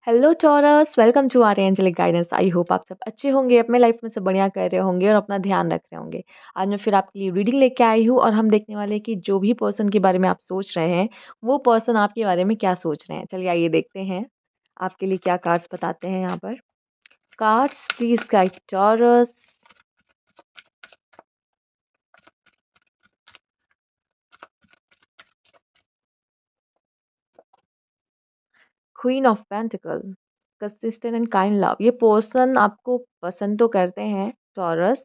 Hello Taurus, welcome to our angelic guidance. I hope आप सब अच्छे होंगे, अपने लाइफ में सब बढ़िया कर रहे होंगे और अपना ध्यान रख रहे होंगे। आज मैं फिर आपके लिए रीडिंग लेके आई हूँ और हम देखने वाले हैं कि जो भी पर्सन के बारे में आप सोच रहे हैं, वो पर्सन आपके बारे में क्या सोच रहे हैं। चलिए आइए देखते हैं आपके लिए क्या कार्ड्स बताते हैं यहाँ पर। Cards please guide taurus. Queen of pentacle, consistent and kind love. ये पर्सन आपको पसंद तो करते हैं टॉरस,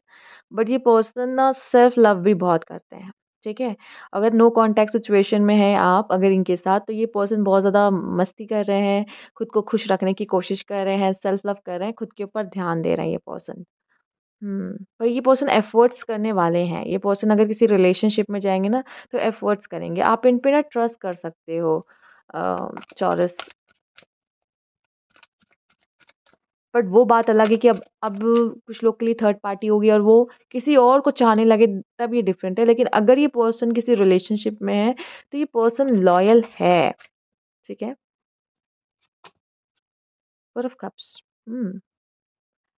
बट ये पर्सन ना सेल्फ लव भी बहुत करते हैं। ठीक है, अगर नो कांटेक्ट सिचुएशन में है आप अगर इनके साथ, तो ये पर्सन बहुत ज़्यादा मस्ती कर रहे हैं, खुद को खुश रखने की कोशिश कर रहे हैं, सेल्फ लव कर रहे हैं, खुद के ऊपर ध्यान दे रहे हैं ये पर्सन। पर ये पर्सन एफर्ट्स करने वाले हैं। ये पर्सन अगर किसी रिलेशनशिप में जाएंगे ना, तो एफर्ट्स करेंगे। आप इन पे ना ट्रस्ट कर सकते हो चॉरस। बट वो बात अलग है कि अब कुछ लोग के लिए थर्ड पार्टी होगी और वो किसी और को चाहने लगे, तब ये डिफरेंट है। लेकिन अगर ये पर्सन किसी रिलेशनशिप में है, तो ये पर्सन लॉयल है। ठीक है, फोर ऑफ कप्स। हम्म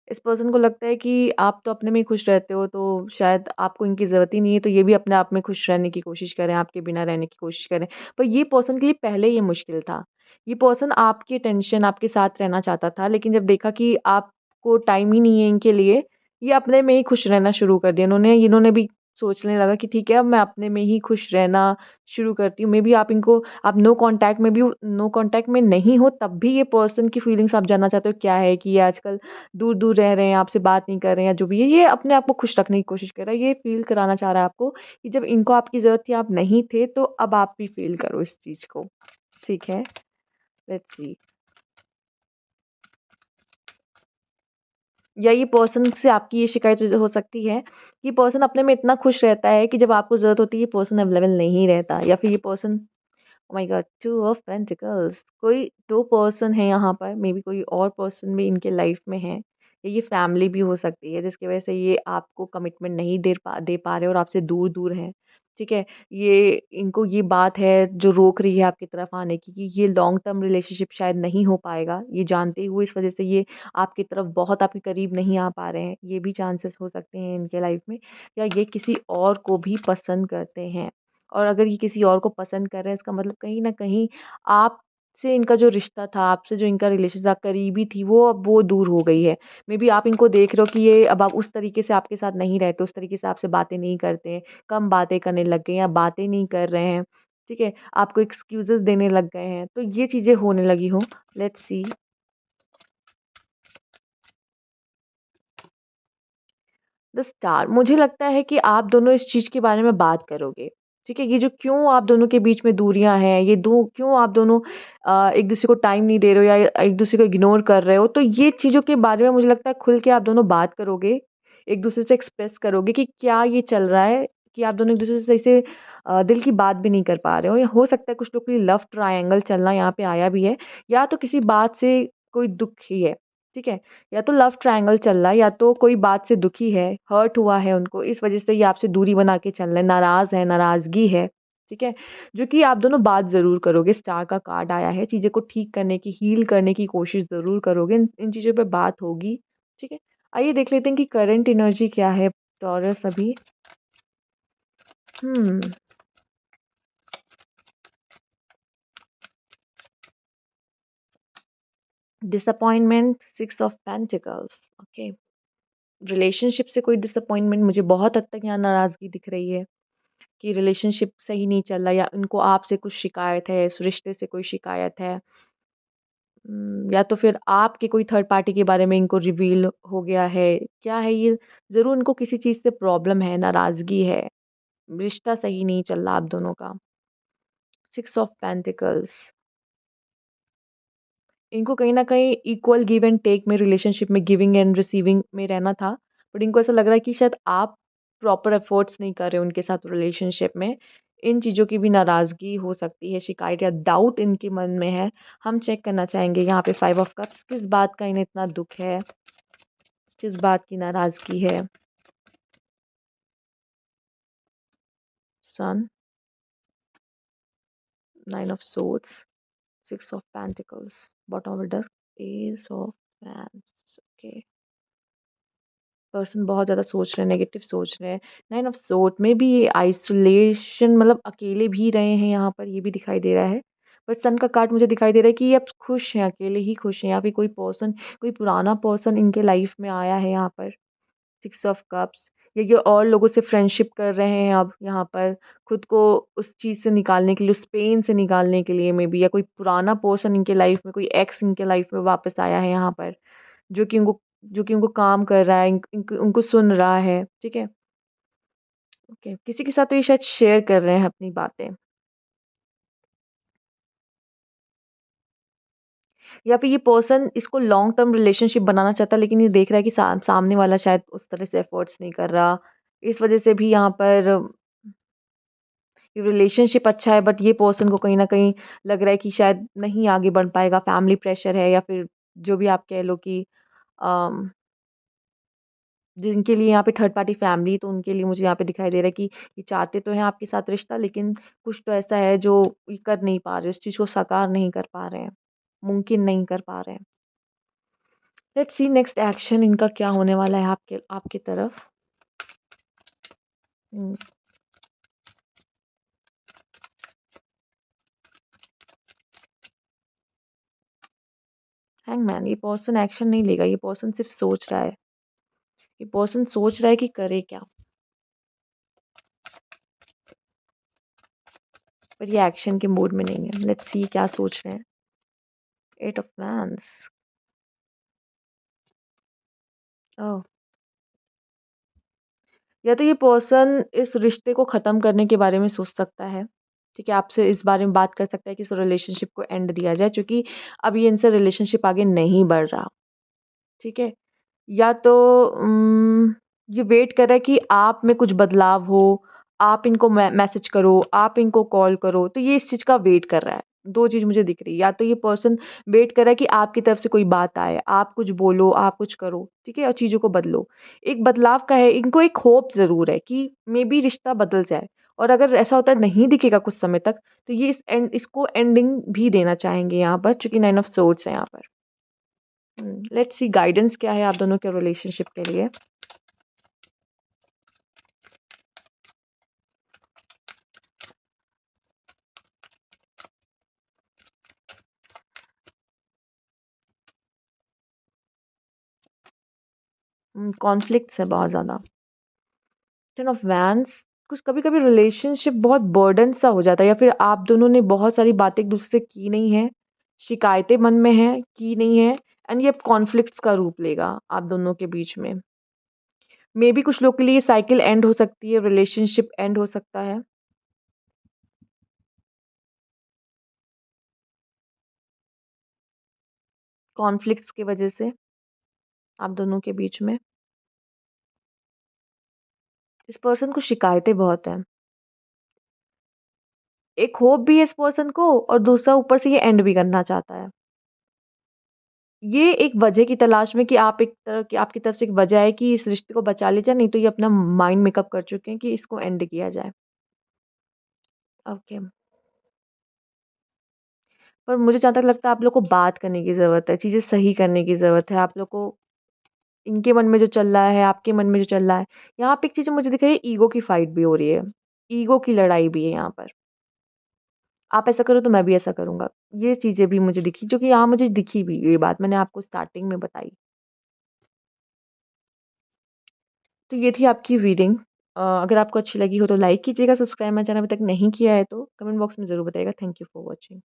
इस पर्सन को लगता है कि आप तो अपने में ही खुश रहते हो, तो शायद आपको इनकी ज़रूरत ही नहीं है, तो ये भी अपने आप में खुश रहने की कोशिश करें, आपके बिना रहने की कोशिश करें। पर ये पर्सन के लिए पहले ये मुश्किल था। ये पर्सन आपकी टेंशन आपके साथ रहना चाहता था, लेकिन जब देखा कि आपको टाइम ही नहीं है इनके लिए, ये अपने में ही खुश रहना शुरू कर दिया। इन्होंने भी सोचने लगा कि ठीक है, अब मैं अपने में ही खुश रहना शुरू करती हूँ। मे बी आप नो कांटेक्ट में नहीं हो, तब भी ये पर्सन की फीलिंग्स आप जानना चाहते हो क्या है, कि ये आजकल दूर-दूर रह रहे हैं, आपसे बात नहीं कर रहे हैं, या जो भी है, ये अपने आप को खुश रखने की कोशिश कर रहा है। ये फ़ील कराना चाह रहा है आपको कि जब इनको आपकी ज़रूरत थी, आप नहीं थे, तो अब आप भी फ़ील करो इस चीज़ को। ठीक है, लेट्स सी। या ये पर्सन से आपकी ये शिकायत हो सकती है कि पर्सन अपने में इतना खुश रहता है कि जब आपको ज़रूरत होती है, ये पर्सन अवेलेबल नहीं रहता, या फिर ये person oh my God, two of pentacles. कोई 2 पर्सन है यहाँ पर, मे बी कोई और पर्सन भी इनके लाइफ में है, या ये फैमिली भी हो सकती है, जिसकी वजह से ये आपको कमिटमेंट नहीं दे पा रहे और आपसे दूर-दूर हैं। ठीक है? ये इनको ये बात है जो रोक रही है आपकी तरफ आने की, कि ये लॉन्ग टर्म रिलेशनशिप शायद नहीं हो पाएगा। ये जानते हुए इस वजह से ये आपकी तरफ बहुत आपके करीब नहीं आ पा रहे हैं। ये भी चांसेस हो सकते हैं इनके लाइफ में, या ये किसी और को भी पसंद करते हैं। और अगर ये किसी और को पसंद कर रहे हैं, इसका मतलब कहीं न कहीं आपसे इनका जो रिश्ता था, आपसे जो इनका रिलेशन था, करीबी थी, वो अब वो दूर हो गई है। मेबी आप इनको देख रहे हो कि ये अब आप उस तरीके से आपके साथ नहीं रहते, उस तरीके से आपसे बातें नहीं करते हैं, कम बातें करने लग गए हैं, या बातें नहीं कर रहे हैं। ठीक है? आपको एक्सक्यूज़ेज़ देने लग गए हैं, तो ये चीज़ें होने लगी हों। Let's see. द स्टार, मुझे लगता है कि आप दोनों इस चीज़ के बारे में बात करोगे। ठीक है? ये जो क्यों आप दोनों के बीच में दूरियाँ हैं, ये दो क्यों आप दोनों एक-दूसरे को टाइम नहीं दे रहे हो, या एक-दूसरे को इग्नोर कर रहे हो, तो ये चीज़ों के बारे में मुझे लगता है खुल के आप दोनों बात करोगे। एक-दूसरे से एक्सप्रेस करोगे कि क्या ये चल रहा है, कि आप दोनों एक-दूसरे से सही से दिल की बात भी नहीं कर पा रहे हो, या हो सकता है कुछ लोग के लिए लव ट्रायंगल चलना यहाँ पे आया भी है, या तो किसी बात से कोई दुःख ही है। ठीक है? या तो लव ट्रायंगल चल रहा है, या तो कोई बात से दुखी है, हर्ट हुआ है उनको, इस वज़ह से ये आपसे दूरी बना के चल रहे हैं, नाराज़ है, नाराज़गी है, ठीक है? जो कि आप दोनों बात ज़रूर करोगे, स्टार का कार्ड आया है, चीज़ें को ठीक करने की, हील करने की कोशिश ज़रूर करोगे, इन इन चीज़ों पे बात होगी, ठीक है? आइए देख लेते हैं कि करंट एनर्जी क्या है टॉरस अभी। हुँ, disappointment, 6 of pentacles, okay. Relationship से कोई डिसअपॉइंटमेंट, मुझे बहुत हद तक यहाँ नाराज़गी दिख रही है। कि रिलेशनशिप सही नहीं चल रहा, या उनको आपसे कुछ शिकायत है, इस रिश्ते से कोई शिकायत है। या तो फिर आपके कोई थर्ड पार्टी के बारे में इनको रिवील हो गया है। क्या है ये? ज़रूर इनको किसी चीज़ से प्रॉब्लम है, नाराज़गी है, रिश्ता सही नहीं चल रहा आप दोनों का। 6 ऑफ पेंटिकल्स, इनको कहीं न कहीं इक्वल गिव एंड टेक में, रिलेशनशिप में गिविंग एंड रिसीविंग में रहना था। बट इनको ऐसा लग रहा है कि शायद आप प्रॉपर एफर्ट्स नहीं कर रहे हो उनके साथ रिलेशनशिप में। इन चीज़ों की भी नाराज़गी हो सकती है, शिकायत या डाउट इनके मन में है। हम चेक करना चाहेंगे यहाँ पे 5 ऑफ कप्स, किस बात का इन्हें इतना दुःख है? किस बात की नाराज़गी है? सन, 9 of swords, 6 of pentacles, bottom of the deck. S of wands, okay. Person बहुत ज़्यादा सोच रहे हैं, नेगेटिव सोच रहे हैं। नाइन ऑफ सोर्ड में भी ये आइसोलेशन मतलब अकेले भी रहे हैं यहाँ पर, ये भी दिखाई दे रहा है। बट सन का कार्ड मुझे दिखाई दे रहा है कि ये अब खुश हैं, अकेले ही खुश हैं, या फिर कोई पर्सन, कोई पुराना पर्सन इनके लाइफ में आया है यहाँ पर। सिक्स ऑफ कप्स, ये और लोगों से फ्रेंडशिप कर रहे हैं अब यहाँ पर, खुद को उस चीज़ से निकालने के लिए, उस पेन से निकालने के लिए मे बी, या कोई पुराना पर्सन इनके लाइफ में, कोई एक्स इनके लाइफ में वापस आया है यहाँ पर, जो कि उनको जो कि उनको काम कर रहा है, उनको सुन रहा है, ठीक है? ओके, किसी के साथ तो ये शायद शेयर कर रहे हैं अपनी बातें, या फिर ये पर्सन इसको लॉन्ग टर्म रिलेशनशिप बनाना चाहता है, लेकिन ये देख रहा है कि सामने वाला शायद उस तरह से एफर्ट्स नहीं कर रहा। इस वजह से भी यहाँ पर ये रिलेशनशिप अच्छा है, बट ये पर्सन को कहीं न कहीं लग रहा है कि शायद नहीं आगे बढ़ पाएगा, फैमिली प्रेशर है, या फिर जो भी आप कह लो कि अम जिनके लिए यहाँ पे थर्ड पार्टी फैमिली, तो उनके लिए मुझे यहाँ पे दिखाई दे रहा है कि ये चाहते तो हैं आपके साथ रिश्ता, लेकिन कुछ तो ऐसा है जो ये कर नहीं पा रहे, उस चीज़ को साकार नहीं कर पा रहे हैं, मुमकिन नहीं कर पा रहे हैं। लेट्स सी नेक्स्ट एक्शन इनका क्या होने वाला है आपके आपकी तरफ। हुँ, हैंगमैन, ये पर्सन एक्शन नहीं लेगा, ये पर्सन सिर्फ़ सोच रहा है। ये पर्सन सोच रहा है कि करे क्या? पर ये एक्शन के मूड में नहीं है। लेट्स सी क्या सोच रहे हैं। एट ऑफ वैंड्स, ओह! या तो ये पर्सन इस रिश्ते को ख़त्म करने के बारे में सोच सकता है, ठीक है? आपसे इस बारे में बात कर सकता है कि इस रिलेशनशिप को एंड दिया जाए, क्योंकि अब ये इनसे रिलेशनशिप आगे नहीं बढ़ रहा, ठीक है? या तो ये वेट कर रहा है कि आप में कुछ बदलाव हो, आप इनको मैसेज करो, आप इनको कॉल करो, तो ये इस चीज़ का वेट कर रहा है। 2 चीज़ मुझे दिख रही है, या तो ये पर्सन वेट कर रहा है कि आपकी तरफ से कोई बात आए, आप कुछ बोलो, आप कुछ करो, ठीक है? और चीज़ों को बदलो। एक बदलाव का है, इनको एक होप ज़रूर है कि मेबी रिश्ता बदल जाए, और अगर ऐसा होता है नहीं दिखेगा कुछ समय तक, तो ये इसको एंडिंग भी देना चाहेंगे यहाँ पर, चूँकि 9 ऑफ सोर्ड्स है यहाँ पर। लेट्स सी गाइडेंस क्या है आप दोनों के रिलेशनशिप के लिए? कॉन्फ्लिक्ट्स है बहुत ज़्यादा। टेन ऑफ वैंड्स, कुछ कभी-कभी रिलेशनशिप बहुत बर्डन सा हो जाता है, या फिर आप दोनों ने बहुत सारी बातें एक-दूसरे से की नहीं हैं, शिकायतें मन में हैं, की नहीं है, एंड ये अब कॉन्फ्लिक्ट्स का रूप लेगा आप दोनों के बीच में। मेबी कुछ लोग के लिए साइकिल एंड हो सकती है, रिलेशनशिप एंड हो सकता है, कॉन्फ्लिक्ट्स की वजह से आप दोनों के बीच में। इस पर्सन को शिकायतें बहुत हैं। एक होप भी है इस पर्सन को, और दूसरा ऊपर से ये एंड भी करना चाहता है। ये एक वजह की तलाश में, कि आप एक तरह की आपकी तरफ से एक वजह है कि इस रिश्ते को बचा लिया जाए, नहीं तो ये अपना माइंड मेकअप कर चुके हैं कि इसको एंड किया जाए। ओके। पर मुझे जहाँ तक लगता है आप लोग को बात करने की ज़रूरत है, चीज़ें सही करने की ज़रूरत है। आप लोग को इनके मन में जो चल रहा है, आपके मन में जो चल रहा है, यहाँ पे एक चीज़ मुझे दिख रही है, ईगो की फाइट भी हो रही है। ईगो की लड़ाई भी है यहाँ पर। आप ऐसा करो तो मैं भी ऐसा करूँगा। ये चीज़ें भी मुझे दिखी, जो कि यहाँ मुझे दिखी भी, ये बात मैंने आपको स्टार्टिंग में बताई। तो ये थी आपकी रीडिंग। अगर आपको अच्छी लगी हो तो लाइक कीजिएगा, सब्सक्राइब मेरा चैनल अभी तक नहीं किया है तो कमेंट बॉक्स में ज़रूर बताइएगा। Thank you for watching.